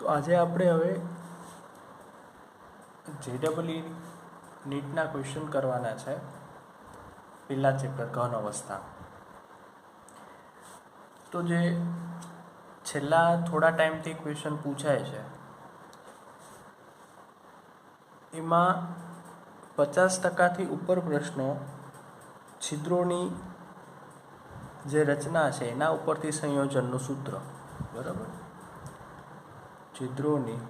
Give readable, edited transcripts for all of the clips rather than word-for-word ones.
તો આજે આપણે હવે JEE નીટના ક્વેશ્ચન કરવાના છે પહેલા ચેપ્ટર ઘન અવસ્થા. તો જે છેલ્લા થોડા ટાઈમથી ક્વેશ્ચન પૂછાય છે એમાં 50%થી ઉપર પ્રશ્નો છિદ્રોની જે રચના છે એના ઉપરથી સંયોજનનું સૂત્ર, બરાબર, છિદ્રોની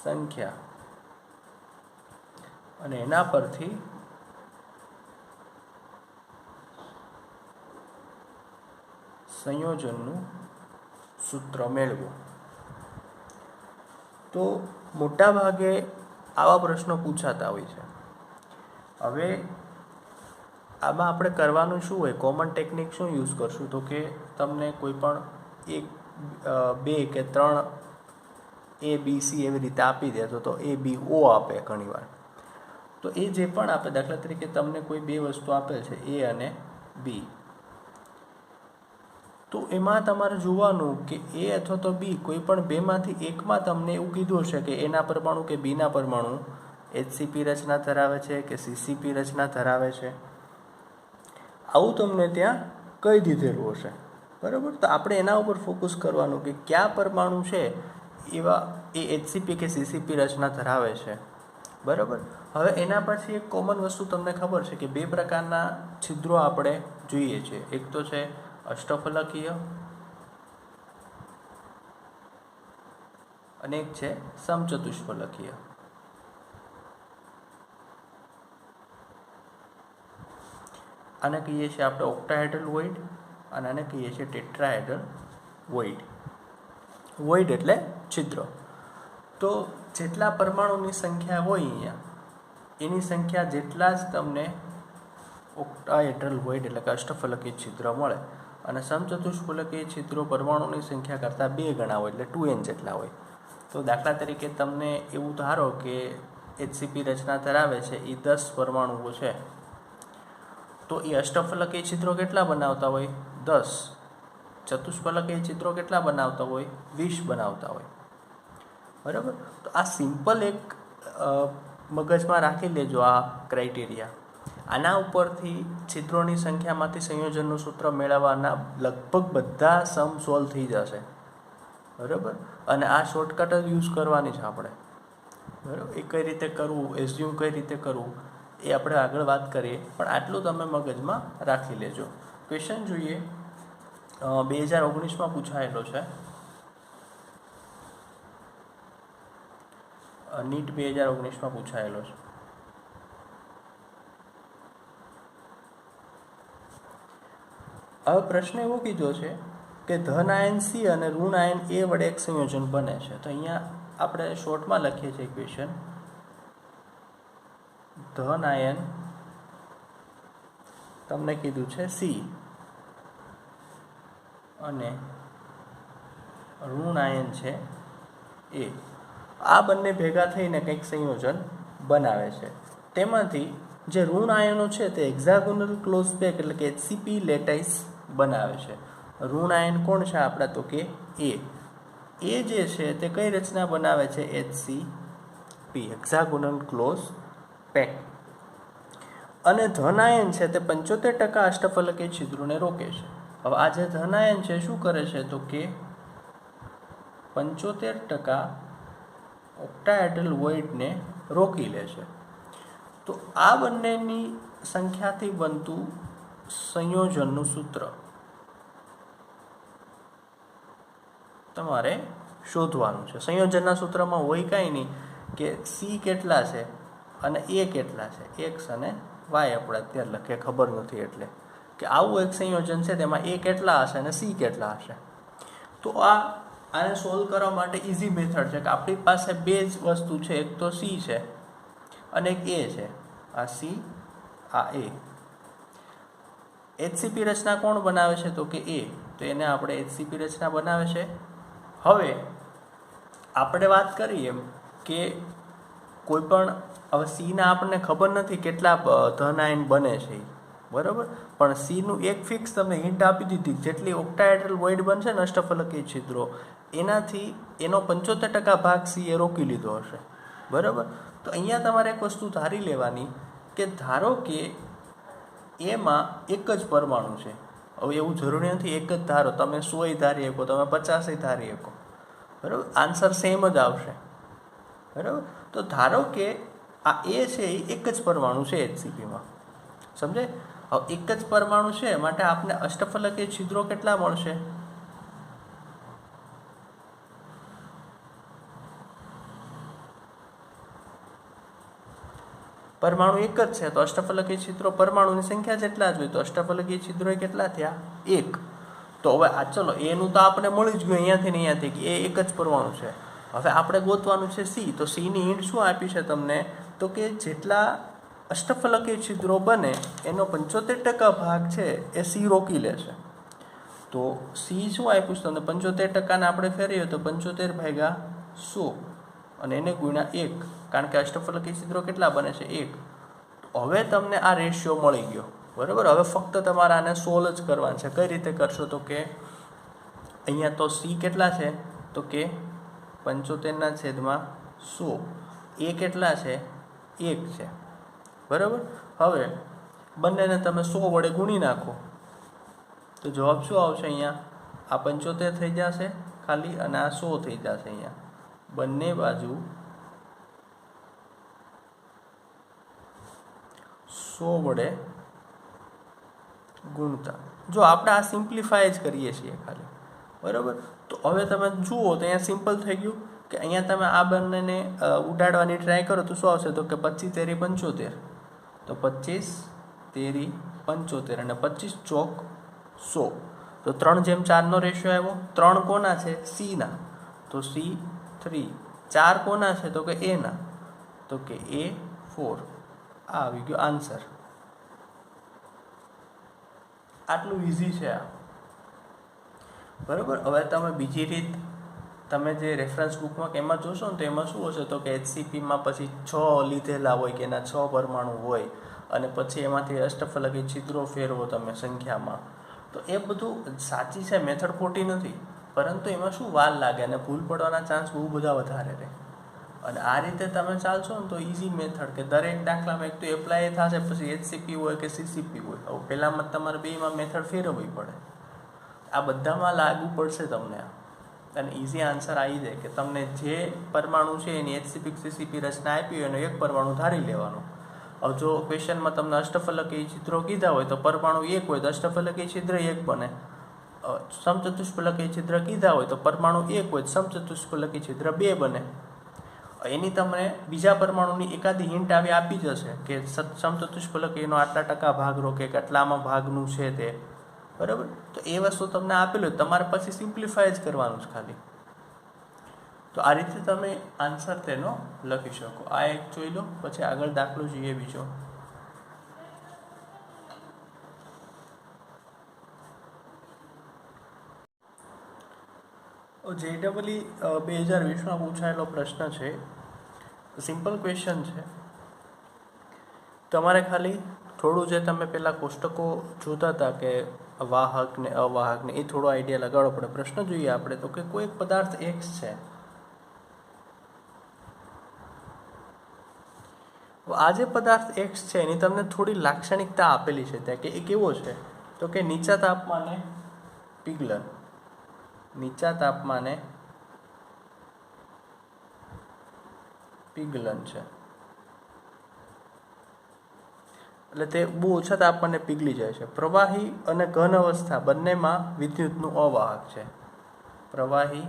સંખ્યા અને એના પરથી સંયોજનનું સૂત્ર મેળવો. તો મોટા ભાગે આવા પ્રશ્નો પૂછાતા હોય છે. હવે આમાં આપણે કરવાનું શું હોય, કોમન ટેકનિક શું યુઝ કરશું, તો કે તમને કોઈ પણ એક બે કે ત્રણ ABC એવી રીતે આપી દે તો ABO આપે ઘણીવાર. તો એ જે પણ આપે, દાખલા તરીકે તમને કોઈ બે વસ્તુ આપેલ છે A અને B, તો એમાં તમારે જોવાનું કે A અથવા તો B કોઈ પણ બેમાંથી એકમાં તમને એવું કીધું હશે કે એના પરમાણુ કે બીના પરમાણુ HCP રચના ધરાવે છે કે CCP રચના ધરાવે છે, આવું તમને ત્યાં કહી દીધેલું હશે, બરાબર. તો આપણે એના ઉપર ફોકસ કરવાનું કે કયા પરમાણુ છે એવા એ HCP કે CCP રચના ધરાવે છે, બરાબર. હવે એના પછી એક કોમન વસ્તુ તમને ખબર છે કે બે પ્રકારના છિદ્રો આપણે જોઈએ છીએ. એક તો છે અષ્ટફલકીય અને એક છે સમચતુષ્ફલકીય. આને કહીએ છીએ આપણે ઓક્ટાહેડ્રલ વોઇડ અને આને કહીએ છીએ ટેટ્રાહેડ્રલ વોઇડ. વોઇડ એટલે છિદ્ર. તો જેટલા પરમાણુની સંખ્યા હોય અહીંયા એની સંખ્યા જેટલા જ તમને ઓક્ટાહેડ્રલ વોઇડ એટલે કે અષ્ટફલકીય છિદ્ર મળે, અને સમચતુષ્ફલકીય છિદ્રો પરમાણુની સંખ્યા કરતાં 2 ગણા હોય એટલે 2n જેટલા હોય. તો દાખલા તરીકે તમને એવું ધારો કે HCP રચના ધરાવે છે એ 10 પરમાણુઓ છે, તો એ અષ્ટફલકીય છિદ્રો કેટલા બનાવતા હોય? 10. ચતુષ્ફલકીય છિદ્રો કેટલા બનાવતા હોય? 20 બનાવતા હોય, બરાબર. તો આ સિમ્પલ એક મગજમાં રાખી લેજો આ ક્રાઇટેરિયા. આના ઉપરથી છિદ્રોની સંખ્યામાંથી સંયોજનનું સૂત્ર મેળવવાના લગભગ બધા સમ સોલ્વ થઈ જશે, બરાબર. અને આ શોર્ટકટ જ યુઝ કરવાની છે આપણે, બરાબર. એ કઈ રીતે કરવું, એઝ્યુમ કઈ રીતે કરવું એ આપણે આગળ વાત કરીએ, પણ આટલું તમે મગજમાં રાખી લેજો. ક્વેશ્ચન જોઈએ, 2019માં પૂછાયેલો છે, નીટ 2019માં પૂછાયેલો છે. હવે પ્રશ્ન એવો કીધો છે કે ધન આયન C અને ઋણ આયન A વડે એક સંયોજન બને છે. તો અહીંયા આપણે શોર્ટમાં લખીએ છીએ ક્વેશ્ચન, ધન આયન તમને કીધું છે C અને ઋણ આયન છે A. આ બંને ભેગા થઈને કંઈક સંયોજન બનાવે છે. તેમાંથી જે ઋણ આયનો છે તે હેક્ઝાગોનલ ક્લોઝ પેક એટલે કે HCP લેટાઇસ બનાવે છે. ઋણ આયન કોણ છે આપણા? તો કે A. એ જે છે તે કઈ રચના બનાવે છે? HCP, hexagonal close pack. અને ધન આયન છે તે 75% અષ્ટફલકીય છિદ્રોને રોકે છે. હવે આ જે ધન આયન છે શું કરે છે? તો કે 75% ઓક્ટાહેડ્રલ વોઇડને રોકી લે છે. તો આ બંનેની સંખ્યાથી બનતું સંયોજનનું સૂત્ર તમારે શોધવાનું છે. સંયોજનના સૂત્રમાં હોય કાંઈ નહીં કે C કેટલા છે અને A કેટલા છે, X અને Y આપણે અત્યારે લખીએ, ખબર નથી એટલે કે આવું એક સંયોજન છે તેમાં A કેટલા હશે અને C કેટલા હશે. તો આને સોલ્વ કરવા માટે ઇઝી મેથડ છે કે આપણી પાસે બે જ વસ્તુ છે, એક તો C છે અને એક A છે. આ C, આ A. HCP રચના કોણ બનાવે છે? તો કે A. તો એને આપણે HCP રચના બનાવે છે. હવે આપણે વાત કરીએ કે કોઈ પણ, હવે C ના આપણને ખબર નથી કેટલા ધન આયન બને છે, બરાબર. પણ સીનું એક ફિક્સ તમને હિન્ટ આપી દીધી, જેટલી ઓક્ટાહેડ્રલ વોઇડ બનશે ને અષ્ટફલકીય છિદ્રો એનાથી એનો 75% ભાગ સી એ રોકી લીધો હશે. બરાબર. તો અહીંયા તમારે એક વસ્તુ ધારી લેવાની કે ધારો કે એમાં એક જ પરમાણુ છે. હવે એવું જરૂરી નથી એક જ ધારો, તમે 100 ધારી શકો, તમે 50 ધારી શકો. બરાબર. આન્સર સેમ જ આવશે. બરાબર. તો ધારો કે આ એ છે એ એક જ પરમાણુ છે HCP માં, સમજાય? હવે એક જ પરમાણુ છે માટે આપને અષ્ટફલકીય છિદ્રો કેટલા મળશે? પરમાણુ એક જ છે તો અષ્ટફલકીય છિદ્રો પરમાણુની સંખ્યા જેટલા જ હોય, તો અષ્ટફલકીય છિદ્રો કેટલા થયા? 1. તો હવે આ ચલો એનું તો આપણે મળી જ ગયું અહીંયાથી ને અહીંયાથી કે એ એક જ પરમાણુ છે. હવે આપણે ગોતવાનું છે સી. તો સીની હિન્ટ શું આપી છે તમને? તો કે જેટલા અષ્ટફલકીય છિદ્રો બને એનો 75% ભાગ છે એ સી રોકી લેશે. તો સી શું આપ્યું છે તમને? 75%ને આપણે ફેરવીએ તો 75/100 અને એને ગુણ્યા 1, કારણ કે અષ્ટફલકીય છિદ્રો કેટલા બને છે? 1. હવે તમને આ રેશિયો મળી ગયો. બરાબર. હવે ફક્ત તમારે આને સોલ્વ જ કરવાનું છે. કઈ રીતે કરશો? તો કે અહીંયા તો સી કેટલા છે? તો કે 75/100. એ કેટલા છે? 1 છે. બરાબર. હવે બંનેને તમે 100 વડે ગુણી નાખો તો જવાબ શું આવશે? અહીંયા આ 75 થઈ જશે ખાલી અને આ 100 થઈ જશે. અહીંયા બંને બાજુ 100 વડે ગુણતા જો આપણે આ સિમ્પ્લિફાય જ કરીએ છીએ ખાલી. બરાબર. તો હવે તમે જુઓ તો અહીંયા સિમ્પલ થઈ ગયું કે અહીંયા તમે આ બંનેને ઉડાડવાની ટ્રાય કરો તો શું આવશે? તો કે 25 તેરી 75. તો 25 તેરી 75 અને 25 ચોક 100. તો 3:4 રેશિયો આવ્યો. 3 કોના છે? સીના. તો C3. 4 કોના છે? તો કે એના. તો કે A4. આ આવી ગયો આન્સર. આટલું ઇઝી છે આ. બરાબર. હવે તમે બીજી રીત તમે જે રેફરન્સ બુકમાં કે એમાં જોશો ને તો એમાં શું હશે? તો કે HCPમાં પછી 6 લીધેલા હોય કે એના 6 પરમાણુ હોય અને પછી એમાંથી અષ્ટફલકીય છિદ્રો ફેરવો તમે સંખ્યામાં. તો એ બધું સાચી છે, મેથડ ખોટી નથી, પરંતુ એમાં શું વાર લાગે અને ભૂલ પડવાના ચાન્સ બહુ બધા વધારે રહે. અને આ રીતે તમે ચાલશો ને તો ઇઝી મેથડ કે દરેક દાખલામાં એક તો એપ્લાય થશે, પછી HCP હોય કે CCP હોય. હવે પહેલાંમાં તમારે બેમાં મેથડ ફેરવવી પડે. આ બધામાં લાગુ પડશે તમને આ, અને ઇઝી આન્સર આવી જાય કે તમને જે પરમાણુ છે એની HCP CCP રચના આપી હોય એનો એક પરમાણુ ધારી લેવાનો. હવે જો ક્વેશ્ચનમાં તમને અષ્ટફલકીય છિદ્રો કીધા હોય તો પરમાણુ 1 હોય તો અષ્ટફલકીય છિદ્ર 1 બને. સમચતુષ્ફલકીય છિદ્ર કીધા હોય તો પરમાણુ 1 હોય તો સમચતુષ્ફલકીય છિદ્ર 2 બને. એની તમને બીજા પરમાણુની એકાદી હિન્ટ આવી આપી જશે કે સમચતુષ્ફલકીયનો આટલા ટકા ભાગ રોકે કે આટલામાં ભાગનું છે તે. બરાબર. તો એ વસ્તુ તમને આપેલું, તમારે પછી સિમ્પ્લિફાય જ કરવાનું છે ખાલી. તો આ રીતે તમે આન્સર તેનો લખી શકો. આ એક જોઈ લો, પછી આગળ દાખલો જોઈએ બીજો. JEE 2020માં પૂછાયેલો પ્રશ્ન છે. સિમ્પલ ક્વેશ્ચન છે. તમારે ખાલી થોડું જે તમે પહેલાં કોષ્ટકો જોતા હતા કે વાહક ને અવાહક ને, એ થોડો આઈડિયા લગાડવો પડે. પ્રશ્ન જોઈએ આપણે તો કે કોઈ એક પદાર્થ X છે. આ જે પદાર્થ X છે એની તમને થોડી લાક્ષણિકતા આપેલી છે ત્યાં કે એ કેવો છે? તો કે નીચા તાપમાને પીગલન. નીચા તાપમાને પીગલન છે, એટલે તે બહુ ઓછા તાપમાને પીગળી જાય છે. પ્રવાહી અને ઘન અવસ્થા બંનેમાં વિદ્યુતનું અવાહક છે. પ્રવાહી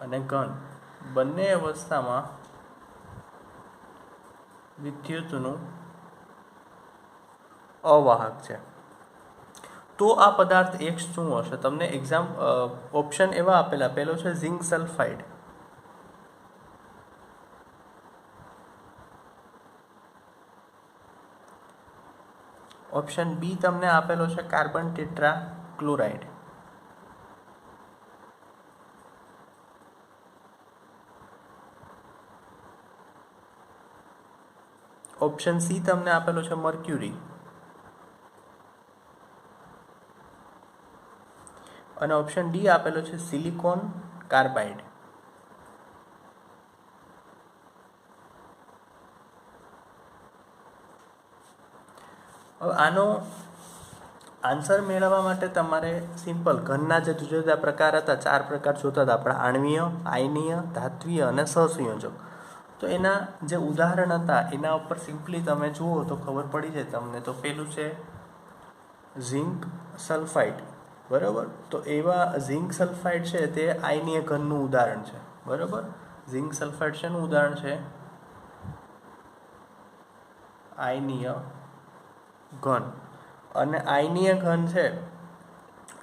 અને ઘન બંને અવસ્થામાં વિદ્યુતનું અવાહક છે. તો આ પદાર્થ X શું હશે? તમને ઓપ્શન એવા આપેલા. પહેલો છે ઝિંક સલ્ફાઇડ, ઓપ્શન બી તમને આપેલો છે carbon tetra chloride, option C તમને આપેલો છે મર્ક્યુરી, અને ઓપ્શન ડી આપેલો છે સિલિકોન કાર્બાઇડ. હવે આનો આન્સર મેળવવા માટે તમારે સિમ્પલ ઘનના જે જુદા જુદા પ્રકાર હતા, 4 પ્રકાર જોતા હતા આપણા, આણ્વીય, આયનીય, ધાત્વીય અને સહસંયોજક. તો એના જે ઉદાહરણ હતા એના ઉપર સિમ્પલી તમે જુઓ તો ખબર પડી જાય તમને. તો પેલું છે ઝિંક સલ્ફાઇડ, બરાબર. તો એવા ઝિંક સલ્ફાઇડ છે તે આયનીય ઘનનું ઉદાહરણ છે, બરાબર. ઝિંક સલ્ફાઇડ શેનું ઉદાહરણ છે? આયનીય ઘન. અને આયનીય ઘન છે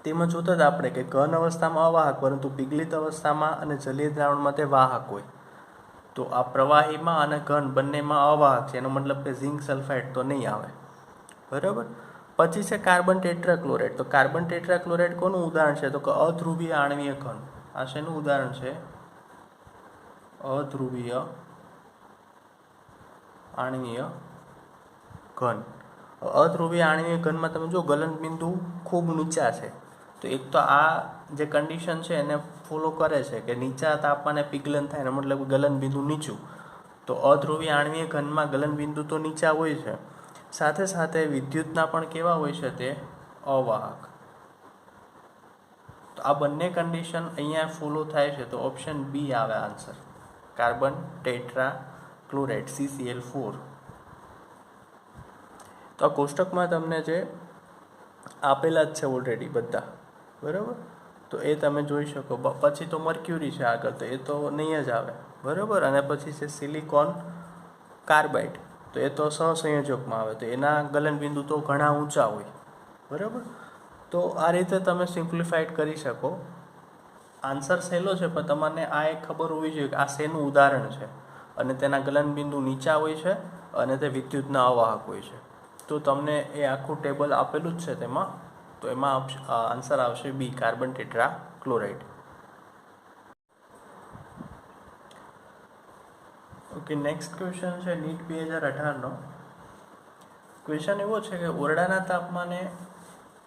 તેમાં જોતા જ આપણે કે ઘન અવસ્થામાં અવાહક પરંતુ પીગલિત અવસ્થામાં અને જલીય દ્રાવણમાં તે વાહક હોય. તો આ પ્રવાહીમાં અને ઘન બંનેમાં અવાહક છે, એનો મતલબ કે ઝિંક સલ્ફાઇડ તો નહીં આવે, બરાબર. પછી છે કાર્બન ટેટ્રાક્લોરાઇડ. તો કાર્બન ટેટ્રાક્લોરાઇડ કોનું ઉદાહરણ છે? તો કે અધ્રુવીય આણ્વીય ઘન. આ શેનું ઉદાહરણ છે? અધ્રુવીય આણ્વીય ઘન. અધ્રુવીય આણ્વીય ઘનમાં તમે જો ગલન બિંદુ ખૂબ નીચા છે, તો એક તો આ જે કન્ડિશન છે એને ફોલો કરે છે કે નીચા તાપમાને પિઘલન થાય, એનો મતલબ ગલન બિંદુ નીચું. તો અધ્રુવીય આણ્વીય ઘનમાં ગલન બિંદુ તો નીચા હોય છે, સાથે સાથે વિદ્યુતના પણ કેવા હોય છે? તે અવાહક. તો આ બંને કન્ડિશન અહીંયા ફોલો થાય છે. તો ઓપ્શન બી આવે આન્સર, કાર્બન ટેટ્રાક્લોરાઇડ CCl4. તો આ કોષ્ટકમાં તમને જે આપેલા જ છે ઓલરેડી બધા, બરાબર. તો એ તમે જોઈ શકો. પછી તો મર્ક્યુરી છે આગળ, તો એ તો નહીં જ આવે, બરાબર. અને પછી છે સિલિકોન કાર્બાઇડ, તો એ તો સહસંયોજકમાં આવે, તો એના ગલન બિંદુ તો ઘણા ઊંચા હોય, બરાબર. તો આ રીતે તમે સિમ્પ્લિફાઈડ કરી શકો. આન્સર સહેલો છે, પણ તમને આ એક ખબર હોવી જોઈએ કે આ શેનું ઉદાહરણ છે અને તેના ગલન બિંદુ નીચા હોય છે અને તે વિદ્યુતના અવાહક હોય છે. તો તમને એ આખું ટેબલ આપેલું જ છે તેમાં. તો એમાં આન્સર આવશે B, carbon tetrachloride. Okay, next question છે નીટ 2018નો. ક્વેશ્ચન એવો છે કે ઓરડાના તાપમાને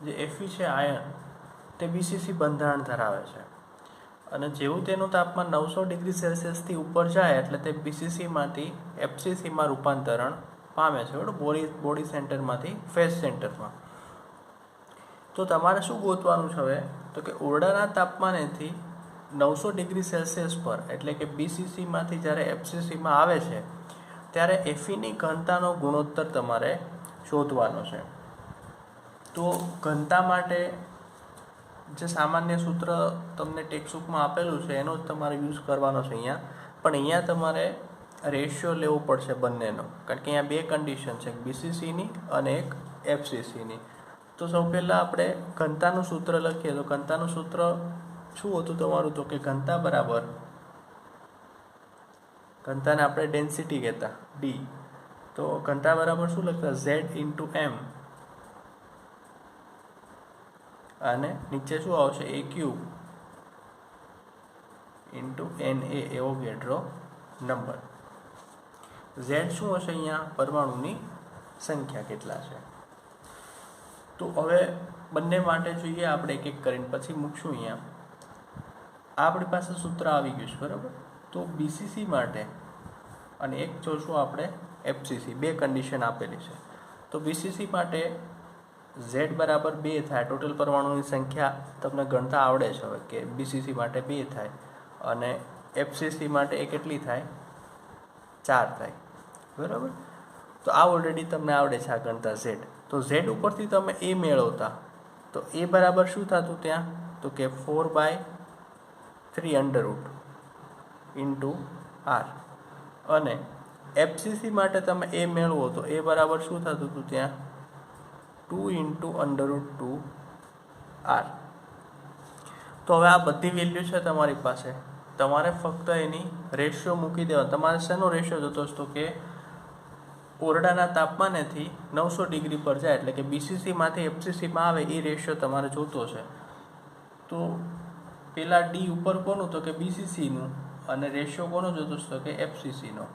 જે Fe છે આયન, તે BCC બંધારણ ધરાવે છે અને જેવું તેનું તાપમાન 900 ડિગ્રી સેલ્સિયસથી ઉપર જાય એટલે તે BCCમાંથી FCCમાં રૂપાંતરણ પામે છે, બરાબર. બોડી સેન્ટરમાંથી ફેઝ સેન્ટરમાં. તો તમારે શું ગોતવાનું છે હવે? તો કે ઓરડાના તાપમાનેથી 900 ડિગ્રી સેલ્સિયસ પર એટલે કે BCCમાંથી જ્યારે FCCમાં આવે છે ત્યારે Feની ઘનતાનો ગુણોત્તર તમારે શોધવાનો છે. તો ઘનતા માટે જે સામાન્ય સૂત્ર તમને ટેક્સ્ટબુકમાં આપેલું છે એનો જ તમારે યુઝ કરવાનો છે અહીંયા. પણ અહીંયા તમારે રેશિયો લેવો પડશે બંનેનો, કારણ કે અહીંયા બે કન્ડિશન છે, એક BCCની અને એક FCCની. તો સૌ પહેલાં આપણે ઘનતાનું સૂત્ર લખીએ. તો ઘનતાનું સૂત્ર શું હતું તમારું? તો કે ઘનતા બરાબર, ઘનતાને આપણે ડેન્સિટી કહેતા D. તો ઘનતા બરાબર શું લખતા? Z/m. અને નીચે શું આવશે? A³ × Na Avogadro number. Z શું હશે? અહીંયા પરમાણુની સંખ્યા કેટલા છે. તો હવે બંને માટે જોઈએ આપણે એક એક કરીને, પછી મૂકશું અહીંયા. આપણી પાસે સૂત્ર આવી ગયું છે, બરાબર. તો BCC માટે અને એક જોશું આપણે FCC, બે કન્ડિશન આપેલી છે. તો BCC માટે Z બરાબર 2 થાય. ટોટલ પરમાણુની સંખ્યા તમને ગણતા આવડે છે હવે કે BCC માટે 2 થાય અને FCC માટે એ કેટલી થાય? 4 થાય, બરાબર. તો આ ઓલરેડી તમને આવડે છે આ ગણતા Z. તો Z ઉપરથી તમે A મેળવતા, તો A બરાબર શું થતું ત્યાં? તો કે 4/3 × R. અને FCC માટે તમે A મેળવો તો A બરાબર શું થતું હતું ત્યાં? 2 × √2R. તો હવે આ બધી વેલ્યુ છે તમારી પાસે, તમારે ફક્ત એની રેશિયો મૂકી દેવા. તમારે શેનો રેશિયો જોતો હતો? કે ઓરડાના તાપમાનેથી 900 ડિગ્રી પર જાય એટલે કે BCCમાંથી FCCમાં આવે એ રેશિયો તમારે જોતો છે. તો પેલા D ઉપર કોનું? તો કે BCCનું. અને રેશિયો કોનો જોતો છે? તો કે FCCનો.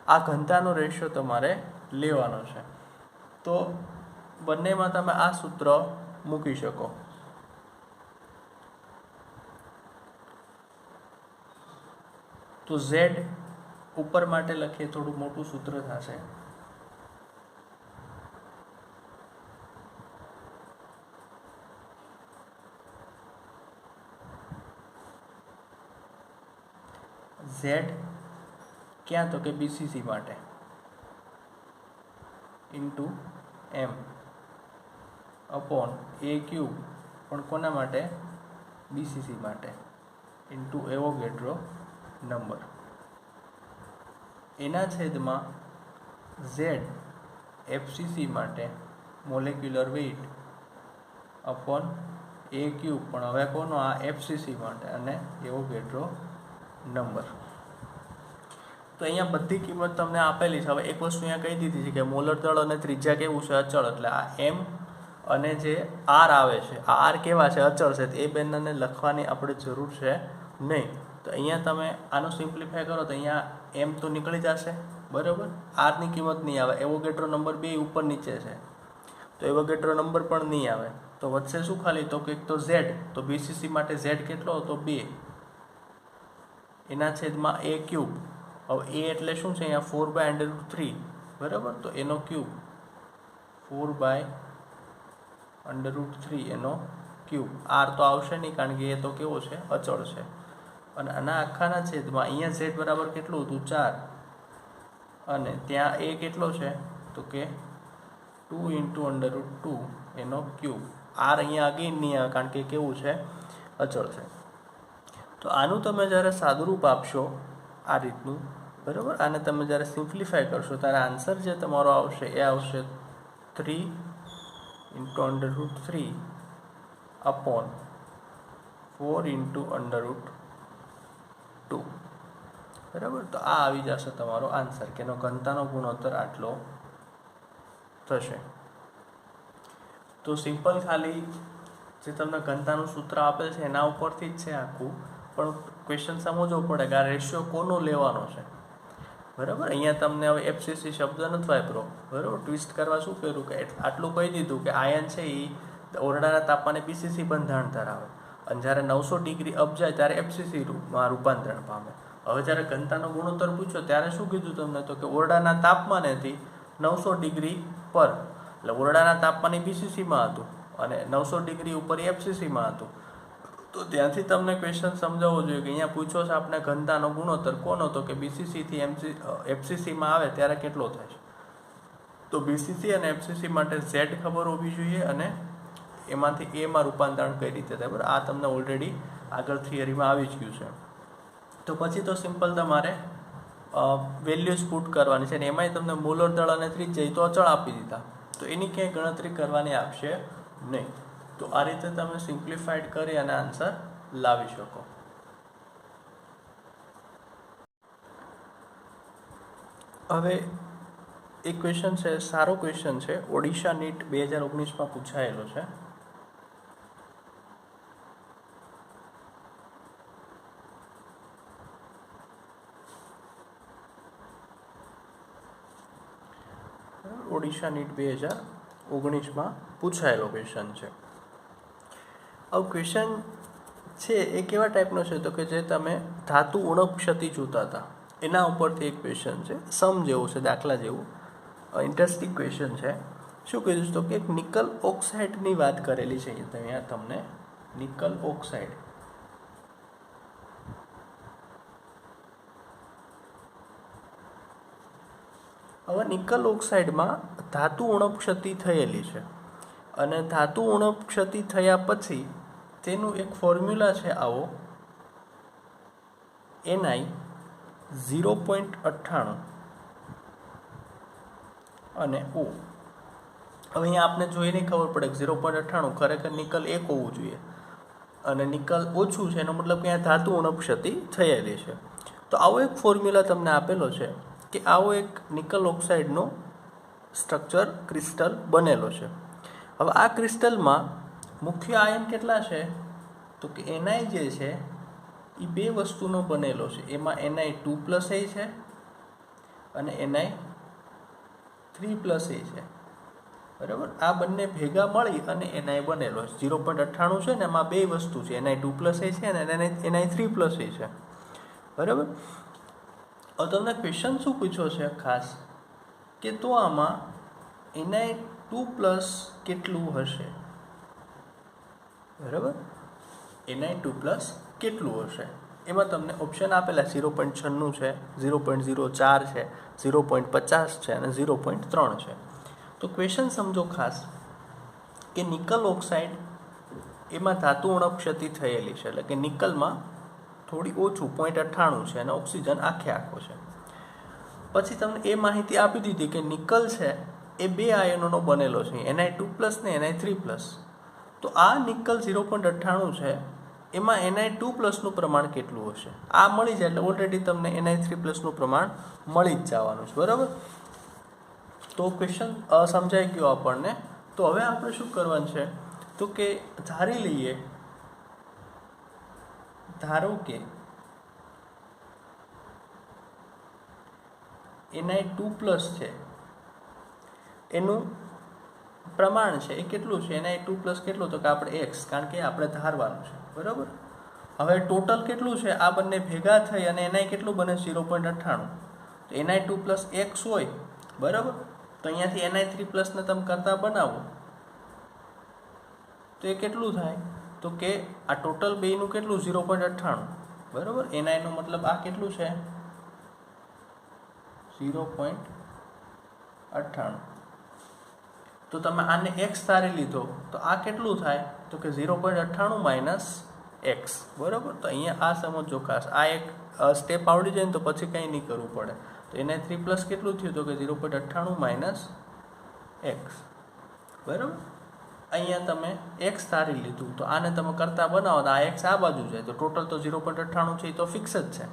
આ ઘનતાનો રેશિયો તમારે લેવાનો છે. તો બંનેમાં તમે આ સૂત્ર મૂકી શકો. તો ઝેડ ઉપર માટે લખીએ, થોડું મોટું સૂત્ર થશે. ઝેડ ક્યાં? તો કે બીસીસી માટે ઇન્ટુ એમ અપોન એ ક્યુબ, પણ કોના માટે? બીસીસી માટે, ઇન્ટુ એવોગેડ્રો નંબર. એના છેદમાં ઝેડ એફસીસી માટે મોલેક્યુલર વેઇટ અપોન એ ક્યુબ, પણ હવે કોનો? આ એફસીસી માટે, અને એવોગેડ્રો નંબર. તો અહીંયા બધી કિંમત તમને આપેલી છે. હવે એક વસ્તુ અહીંયા કહી દીધી છે કે મોલર દળ અને ત્રિજ્યા કેવું છે? અચળ. એટલે આ એમ અને જે આર આવે છે, આ આર કેવા છે? અચળ છે. એ બેનને લખવાની આપણે જરૂર છે નહીં. તો અહીંયા તમે આનું સિમ્પ્લિફાય કરો તો અહીંયા એમ તો નીકળી જશે, બરાબર. આરની કિંમત નહીં આવે. એવોગેડ્રો નંબર 2 ઉપર નીચે છે, તો એવોગેડ્રો નંબર પણ નહીં આવે. તો વચ્ચે શું ખાલી? તો કે તો ઝેડ, તો બીસીસી માટે ઝેડ કેટલો હતો? 2 એના છેદમાં એ ક્યુબ. હવે એ એટલે શું છે? અહીંયા 4/√3, બરાબર. તો એનો ક્યુબ 4/√3 એનો ક્યુબ. આર તો આવશે નહીં, કારણ કે એ તો કેવો છે? અચળ છે. અને આના આખાના છેદમાં અહીંયા ઝેડ બરાબર કેટલું હતું? 4, અને ત્યાં એ કેટલો છે? તો કે 2 × √2 એનો ક્યુબ. આર અહીંયા અગેન નહીં આવે, કારણ કે કેવું છે? અચળ છે. તો આનું તમે જ્યારે સાદુરૂપ આપશો આ રીતનું, બરાબર, આને તમે જ્યારે સિમ્પ્લિફાય કરશો ત્યારે આન્સર જે તમારો આવશે એ આવશે 3 × √3 અપોન 4 × √2, બરાબર. તો આ આવી જશે તમારો આન્સર, કે એનો ઘનતાનો ગુણોત્તર આટલો થશે. તો સિમ્પલ ખાલી જે તમને ઘનતાનું સૂત્ર આપેલ છે એના ઉપરથી જ છે આખું, પણ ક્વેશ્ચન સમજવો પડે કે આ રેશિયો કોનો લેવાનો છે, બરાબર. અહીંયા તમને હવે એફસીસી શબ્દ નથી વાપરો, બરાબર. ટ્વિસ્ટ કરવા શું કર્યું કે આટલું કહી દીધું કે આયન છે એ ઓરડાના તાપમાને બીસીસી બંધારણ ધરાવે, અને જ્યારે 900 ડિગ્રી અપ જાય ત્યારે એફસીસીમાં રૂપાંતરણ પામે. હવે જ્યારે ઘનતાનો ગુણોત્તર પૂછ્યો ત્યારે શું કીધું તમને? તો કે ઓરડાના તાપમાનેથી 900 ડિગ્રી પર, એટલે ઓરડાના તાપમાને બીસીસીમાં હતું અને 900 ડિગ્રી ઉપર એફસીસીમાં હતું. તો ત્યાંથી તમને ક્વેશ્ચન સમજાવવો જોઈએ કે અહીંયા પૂછ્યો છે આપણે ઘનતાનો ગુણોત્તર કોનો? તો કે બીસીસીથી એફસીસીમાં આવે ત્યારે કેટલો થાય છે. તો બીસીસી અને એફસીસી માટે ઝેડ ખબર હોવી જોઈએ, અને એમાંથી એમાં રૂપાંતરણ કઈ રીતે થાય, બરાબર. આ તમને ઓલરેડી આગળ થિયરીમાં આવી જ ગયું છે. તો પછી તો સિમ્પલ તમારે વેલ્યુઝ પુટ કરવાની છે, અને એમાંય તમને મોલર દળ અને ત્રિજ્યા તો અચળ આપી દીધા, તો એની ક્યાંય ગણતરી કરવાની આપશે નહીં. તો આ રીતે તમે સિમ્પ્લિફાઈડ કરી અને આન્સર લાવી શકો. હવે એક ક્વેશ્ચન છે, સારો ક્વેશ્ચન છે, ઓડિશા નીટ 2019માં પૂછાયેલો છે. ઓડિશા નીટ 2019માં પૂછાયેલો ક્વેશ્ચન છે. હવે ક્વેશ્ચન છે એ કેવા ટાઈપનો છે? તો કે જે તમે ધાતુ ઉણપ ક્ષતિ જોતા હતા એના ઉપરથી એક ક્વેશ્ચન છે, સમ જેવું છે, દાખલા જેવું. ઇન્ટરેસ્ટિંગ ક્વેશ્ચન છે. શું કીધું? તો કે એક નિકલ ઓક્સાઇડની વાત કરેલી છે અહીંયા તમને. નિકલ ઓક્સાઇડ, હવે નિકલ ઓક્સાઇડમાં ધાતુ ઉણપ ક્ષતિ થયેલી છે, અને ધાતુ ઉણપ ક્ષતિ થયા પછી તેનું એક ફોર્મ્યુલા છે આવો, Ni 0.98 અને O. હવે અહીંયા આપણે જોઈને ખબર પડે કે 0.98 ખરેખર નિકલ 1 હોવું જોઈએ, અને નિકલ ઓછું છે, એનો મતલબ કે અહીંયા ધાતુ ઉણપ ક્ષતિ થયેલી છે. તો આવો એક ફોર્મ્યુલા તમને આપેલો છે કે આવો એક નિકલ ઓક્સાઇડનો સ્ટ્રક્ચર ક્રિસ્ટલ બનેલો છે. હવે આ ક્રિસ્ટલમાં મુખ્ય આયન કેટલા છે? તો કે Ni જે છે એ 2 વસ્તુનો બનેલો છે. એમાં Ni2+A છે અને Ni3+A છે, બરાબર. આ બંને ભેગા મળી અને Ni બનેલો છે. 0.98 છે ને એમાં 2 વસ્તુ છે, Ni2+A છે અને Ni3+A છે, બરાબર. હવે તમને ક્વેશ્ચન શું પૂછ્યો છે ખાસ કે તો આમાં Ni2+ કેટલું હશે, બરાબર? Ni2+ કેટલું હશે એમાં તમને ઓપ્શન આપેલા 0.96 છે, 0.04 છે, 0.50 છે અને 0.3 છે. તો ક્વેશ્ચન સમજો ખાસ કે નિકલ ઓક્સાઇડ એમાં ધાતુ ઉણપ ક્ષતિ થયેલી છે, એટલે કે નિકલમાં થોડી ઓછું 0.98 છે અને ઓક્સિજન આખે આખો છે. પછી તમને એ માહિતી આપી દીધી કે નિકલ છે એ બે આયનોનો બનેલો છે, Ni2+ ને Ni3+. તો આ નિકલ 0.98 છે, એમાં Ni2+ નું પ્રમાણ કેટલું હશે આ મળી જાય એટલે ઓલરેડી તમને Ni3+ નું પ્રમાણ મળી જ જવાનું છે, બરાબર? તો ક્વેશ્ચન સમજાઈ ગયો આપણને. તો હવે આપણે શું કરવાનું છે તો કે ધારી લઈએ, ધારો કે Ni2+ છે એનું પ્રમાણ છે એ કેટલું છે, Ni2+ કેટલું, તો કે આપણે x, કારણ કે આપણે ધારવાનું છે, બરાબર? હવે ટોટલ કેટલું છે આ બંને ભેગા થઈ અને Ni કેટલું બને 0.98. તો Ni2+ x હોય, બરાબર? તો અહીંયાથી Ni3+ ને તમે કરતા બનાવો તો એ કેટલું થાય તો કે આ ટોટલ બેનું કેટલું 0.98, બરાબર? Ni નો મતલબ આ કેટલું છે 0.98. તો તમે આને x ધારી લીધો તો આ કેટલું થાય તો કે 0.98 - x, બરાબર? તો અહીંયા આ સમજો ખાસ, આ એક સ્ટેપ આવડી જાય ને તો પછી કંઈ નહીં કરવું પડે. તો Ni3+ કેટલું થયું તો કે 0.98 - x, બરાબર? અહીંયા તમે x ધારી લીધું તો આને તમે કરતા બનાવો તો આ x આ બાજુ જાય તો ટોટલ તો 0.98 છે, એ તો ફિક્સ જ છે.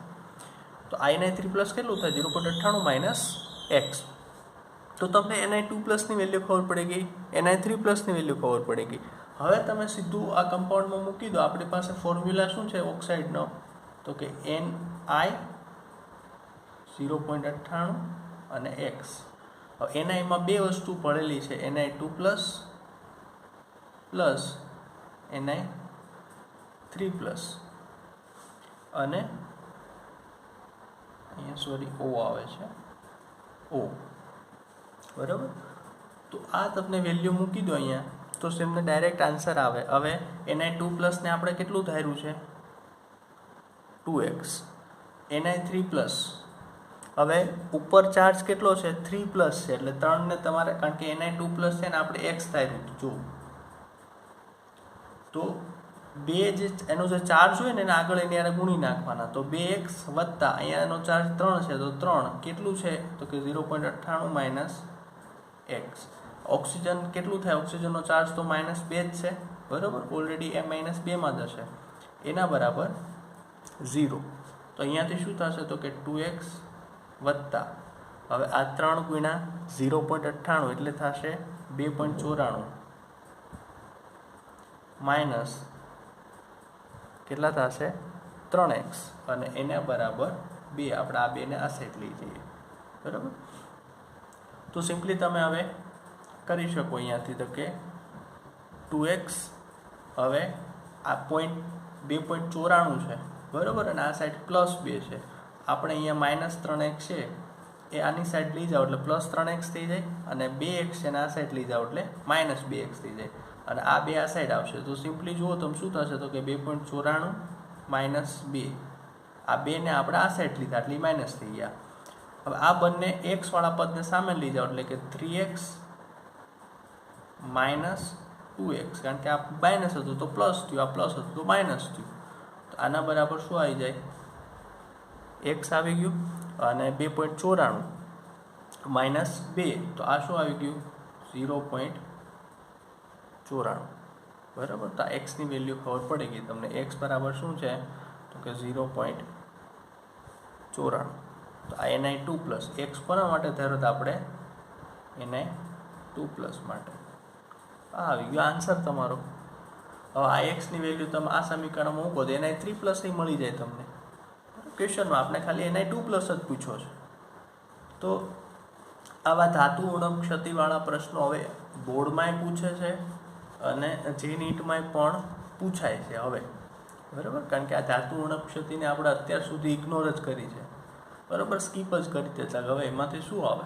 તો Ni3+ કેટલું થાય 0.98 - x. તો તમને Ni2+ ની વેલ્યુ ખબર પડી ગઈ, Ni3+ ની વેલ્યુ ખબર પડી ગઈ. હવે તમે સીધું આ કમ્પાઉન્ડમાં મૂકી દો. આપણી પાસે ફોર્મ્યુલા શું છે ઓક્સાઇડનો તો કે Ni 0.98 અને x. હવે Ni માં બે વસ્તુ પડેલી છે, Ni2+ પ્લસ Ni3+ અને અહીંયા સોરી O આવે છે, O, બરાબર? તો આ તમને વેલ્યુ મૂકી દો અહીંયા તો તમને ડાયરેક્ટ આન્સર આવે. હવે Ni2+ ને આપણે કેટલું ધાર્યું છે 2x, Ni3+, હવે ઉપર ચાર્જ કેટલો છે 3+ છે એટલે 3 ને તમારે, કારણ કે Ni2+ છે ને આપણે x ધાર્યું જો, તો બે જે એનો જે ચાર્જ હોય ને એને આગળ એની આને ગુણી નાખવાના. તો 2x વત્તા અહીંયા એનો ચાર્જ 3 છે તો 3 કેટલું છે તો કે 0.98 - x. ઓક્સિજન કેટલું થાય, ઓક્સિજનનો ચાર્જ તો -2 જ છે, બરાબર? ઓલરેડી એ -2 માં જ હશે, એના બરાબર 0. તો અહીંયાથી શું થશે તો કે 2x વત્તા, હવે આ 3 ગુણ્યા 0.98 એટલે થશે 2.94 માઇનસ કેટલા થશે 3x અને એના બરાબર 2. આપણે આ બેને આ સાઈડ લઈ જઈએ, બરાબર? તો સિમ્પલી તમે હવે કરી શકો અહીંયાથી તો કે 2x, હવે આ 2.94 છે, બરાબર? અને આ સાઈડ +2 છે. આપણે અહીંયા -3x છે એ આની સાઈડ લઈ જાઓ એટલે +3x થઈ જાય અને 2x છે ને આ સાઈડ લઈ જાઓ એટલે -2x થઈ જાય અને આ બે આ સાઈડ આવશે. તો સિમ્પલી જુઓ તમે શું થશે તો કે 2.94 - 2, આ બેને આપણે આ સાઈડ લીધા એટલે માઇનસ થઈ ગયા. હવે આ બંને x વાળા પદને સામે લઈ જાઓ એટલે કે 3x - 2x, કારણ કે આ માઇનસ હતું તો પ્લસ થયું, આ પ્લસ હતું તો માઇનસ થયું. તો આના બરાબર શું આવી જાય x આવી ગયું અને 2.94 - 2, તો આ શું આવી ગયું 0.94, બરાબર? તો આ x ની વેલ્યુ ખબર પડી ગઈ તમને. x બરાબર શું છે તો કે 0.94. તો આ Ni2+, x કોના માટે ધારો તો આપણે Ni2+ માટે. આ આવી ગયો આન્સર તમારો. હવે આ x ની વેલ્યુ તમે આ સમીકરણમાં મૂકો તો Ni3+ એ મળી જાય તમને. ક્વેશ્ચનમાં આપણે ખાલી Ni2+ જ પૂછ્યો છે. તો આવા ધાતુ ઉણપ ક્ષતિવાળા પ્રશ્નો હવે બોર્ડમાંય પૂછે છે અને જે નીટમાંય પણ પૂછાય છે હવે, બરાબર? કારણ કે આ ધાતુ ઉણપ ક્ષતિને આપણે અત્યાર સુધી ઇગ્નોર જ કરી છે. બરાબર, સ્કીપ જ કરી દેતા કે હવે એમાંથી શું આવે,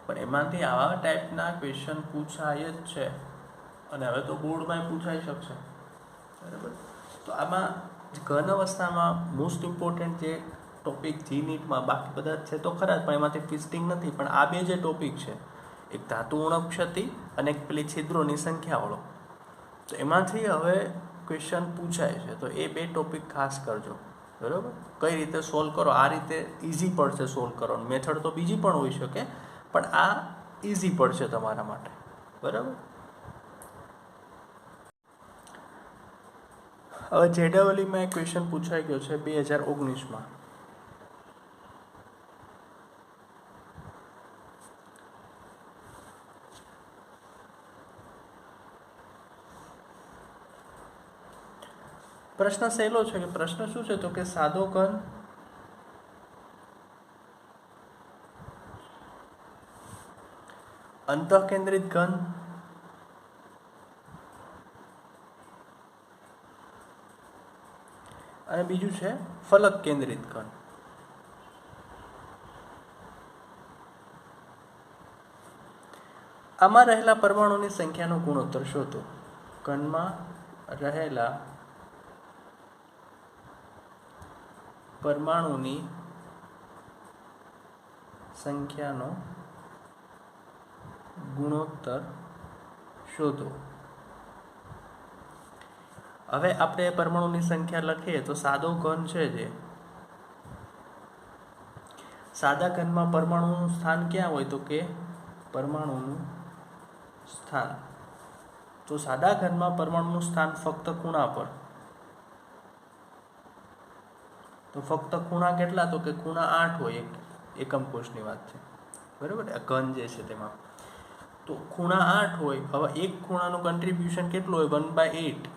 પણ એમાંથી આવા ટાઈપના ક્વેશ્ચન પૂછાય જ છે અને હવે તો બોર્ડમાં પૂછાઈ શકશે. બરાબર, તો આમાં ઘન અવસ્થામાં મોસ્ટ ઇમ્પોર્ટન્ટ જે ટોપિક જી નીટમાં, બાકી બધા છે તો ખરા જ પણ એમાંથી ફિસ્ટિંગ નથી, પણ આ બે જે ટોપિક છે, એક ધાતુ ઉણપ ક્ષતિ અને એક પેલી છિદ્રોની સંખ્યાવાળો, તો એમાંથી હવે ક્વેશ્ચન પૂછાય છે. તો એ બે ટોપિક ખાસ કરજો. બરાબર, કઈ રીતે સોલ્વ કરો, આ રીતે ઇઝી પડશે સોલ્વ કરવાનું. મેથડ તો બીજી પણ હોઈ શકે, પણ આ ઇઝી પડશે તમારા માટે. બરાબર, હવે જેડબલઈમાં એક ક્વેશ્ચન પૂછાઈ ગયો છે 2019માં. પ્રશ્ન સહેલો છે કે પ્રશ્ન શું છે, તો કે સાદો ઘન અંતઃકેન્દ્રિત ઘન અને બીજું છે ફલક કેન્દ્રિત ઘન. આમાં રહેલા પરમાણુની સંખ્યાનો ગુણોત્તર શોધો. ઘનમાં રહેલા પરમાણુની સંખ્યાનો ગુણોત્તર શોધો. હવે આપણે પરમાણુની સંખ્યા લખીએ તો સાદો ઘન છે, જે સાદા ઘનમાં પરમાણુનું સ્થાન ક્યાં હોય, તો કે પરમાણુનું સ્થાન, તો સાદા ઘનમાં પરમાણુનું સ્થાન ફક્ત ખૂણા પર. તો ફક્ત ખૂણા કેટલા, તો કે ખૂણા 8 હોય. એકમ કોષની વાત છે. બરાબર, ઘન જે છે તેમાં તો ખૂણા 8 હોય. હવે એક ખૂણાનું કન્ટ્રીબ્યુશન કેટલું હોય, 1/8.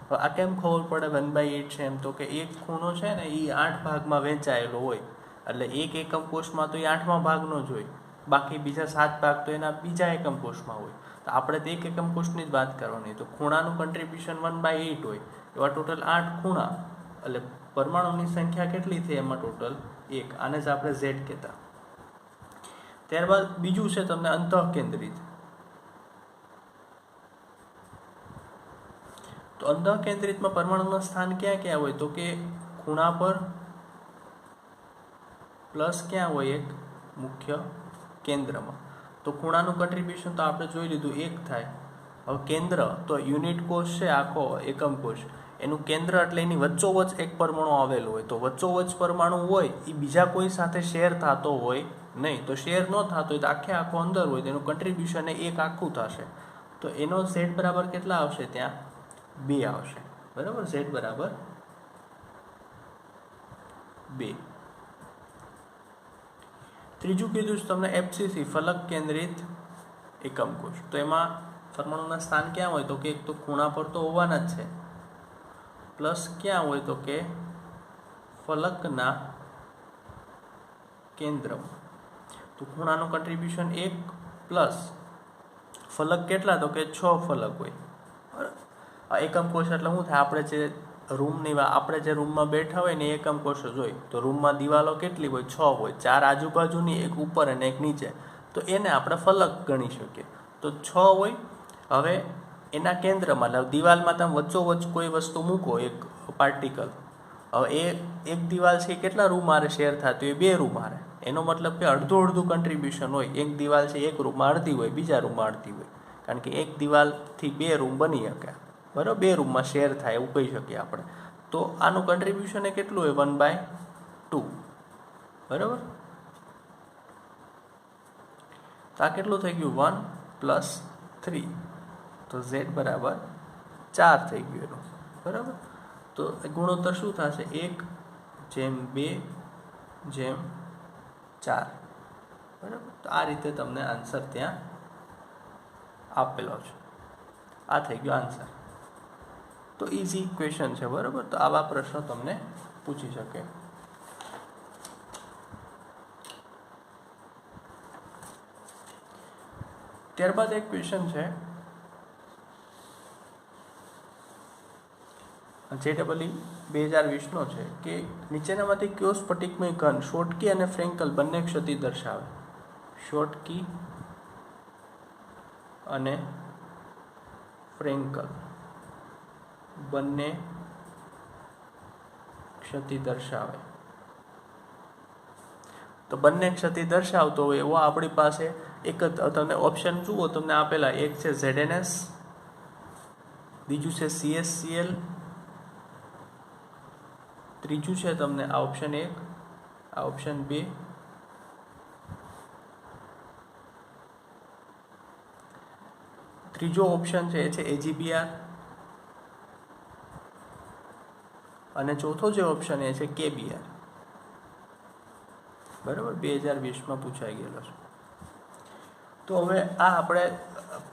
હવે આ કેમ ખબર પડે 1/8 છે એમ, તો કે એક ખૂણો છે ને એ 8 ભાગમાં વહેંચાયેલો હોય, એટલે એક એકમ કોષમાં તો એ 8મા ભાગનો જ હોય, બાકી બીજા 7 ભાગ તો એના બીજા એકમ કોષમાં હોય. તો આપણે તો એક એકમ કોષની જ વાત કરવાની. તો ખૂણાનું કન્ટ્રીબ્યુશન 1/8 હોય, એવા ટોટલ 8 ખૂણા, એટલે પરમાણુની સંખ્યા કેટલી થઈ એમાં ટોટલ 1. આને જ આપણે ઝેડ કહેતા. ત્યારબાદ બીજું છે તમને અંતઃકેન્દ્રિત. તો અંતઃકેન્દ્રિતમાં પરમાણુનું સ્થાન ક્યાં ક્યાં હોય, તો કે ખૂણા પર પ્લસ ક્યાં હોય, એક મુખ્ય કેન્દ્રમાં. તો ખૂણાનું કન્ટ્રીબ્યુશન તો આપણે જોઈ લીધું 1 થાય. હવે કેન્દ્ર, તો યુનિટ કોષ છે આખો એકમ કોષ, એનું કેન્દ્ર એટલે એની વચ્ચોવચ્ચ એક પરમાણુ આવેલો હોય. તો વચ્ચોવચ્ચ પરમાણુ હોય એ બીજા કોઈ સાથે શેર થતો હોય નહીં. તો શેર ન થતો હોય તો આખો અંદર હોય, તો એનું કન્ટ્રીબ્યુશન 1 આખું થશે. તો એનો ઝેડ બરાબર કેટલા આવશે, ત્યાં 2 આવશે. બરાબર, ઝેડ બરાબર 2. ત્રીજું કીધું છે તમને FCC, ફલક કેન્દ્રિત એકમ કોષ. તો એમાં પરમાણુના સ્થાન ક્યાં હોય, તો કે એક તો ખૂણા પર તો હોવાના જ છે, પ્લસ ક્યાં હોય, તો કે ફલકના કેન્દ્રમાં. તો ખૂણાનું કન્ટ્રીબ્યુશન 1 પ્લસ ફલક કેટલા, તો કે 6 ફલક હોય. આ એકમ કોષ એટલે શું થાય, આપણે જે રૂમમાં બેઠા હોય ને એકમ કોષ જ હોય. તો રૂમમાં દિવાલો કેટલી હોય, 6 હોય, 4 આજુબાજુની, એક ઉપર અને એક નીચે. તો એને આપણે ફલક ગણી શકીએ. તો 6 હોય. હવે એના કેન્દ્રમાં, એટલે દિવાલમાં તમે વચ્ચોવચ્ચ કોઈ વસ્તુ મૂકો, એક પાર્ટિકલ. હવે એક દિવાલ છે એ કેટલા રૂમ હારે શેર થતી હોય, 2 રૂમ હારે. એનો મતલબ કે અડધું કન્ટ્રીબ્યુશન હોય. એક દિવાલ છે એક રૂમમાં અડધી હોય, બીજા રૂમમાં અડધી હોય, કારણ કે એક દિવાલથી 2 રૂમ બની શકે. બરાબર, 2 રૂમમાં શેર થાય એવું કહી શકીએ આપણે. તો આનું કન્ટ્રીબ્યુશન એ કેટલું હોય, 1/2. બરાબર, તો આ કેટલું થઈ ગયું, 1 + 3. તો ઝેડ બરાબર 4 થઈ ગયું એનું. બરાબર, તો ગુણોત્તર શું થશે, 1/2/4. બરાબર, તો આ રીતે તમને આન્સર ત્યાં આપેલો છે. આ થઈ ગયો આન્સર. તો ઇઝી ક્વેશ્ચન છે. બરાબર, તો આવા પ્રશ્નો તમને પૂછી શકે. ત્યારબાદ એક ક્વેશ્ચન છે, JEE 2020નો છે કે નીચેનામાંથી કયો સ્ફટિકમય ઘન શોર્ટકી અને ફ્રેન્કલ બંને ક્ષતિ દર્શાવે? શોર્ટકી અને ફ્રેન્કલ બંને ક્ષતિ દર્શાવે. તો બંને ક્ષતિ દર્શાવતો હોય એવો આપણી પાસે એક જ તમને ઓપ્શન જુઓ, તમને આપેલા એક છે ZNS, બીજું છે CSCl, ત્રીજું છે તમને આ ઓપ્શન 1, આ ઓપ્શન 2, ત્રીજો ઓપ્શન છે એ છે AgBr અને ચોથો જે ઓપ્શન એ છે KBr. બરાબર, 2020માં પૂછાઈ ગયેલો છે. તો હવે આ આપણે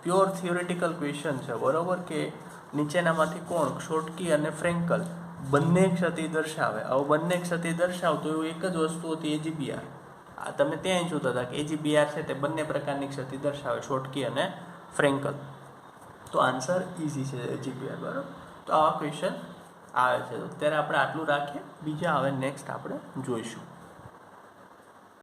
પ્યોર થિયોરિટિકલ ક્વેશ્ચન છે, બરાબર, કે નીચેનામાંથી કોણ શોર્ટકી અને ફ્રેન્કલ બંને ક્ષતિ દર્શાવે? હવે બંને ક્ષતિ દર્શાવતો એવું એક જ વસ્તુ હતી AgBr. આ તમે ત્યાં જોતા હતા કે AgBr છે તે બંને પ્રકારની ક્ષતિ દર્શાવે, શોર્ટકી અને ફ્રેન્કલ. તો આન્સર ઇઝી છે AgBr. બરાબર, તો આવા ક્વેશ્ચન આવે છે. તો અત્યારે આપણે આટલું રાખીએ, બીજા હવે નેક્સ્ટ આપણે જોઈશું.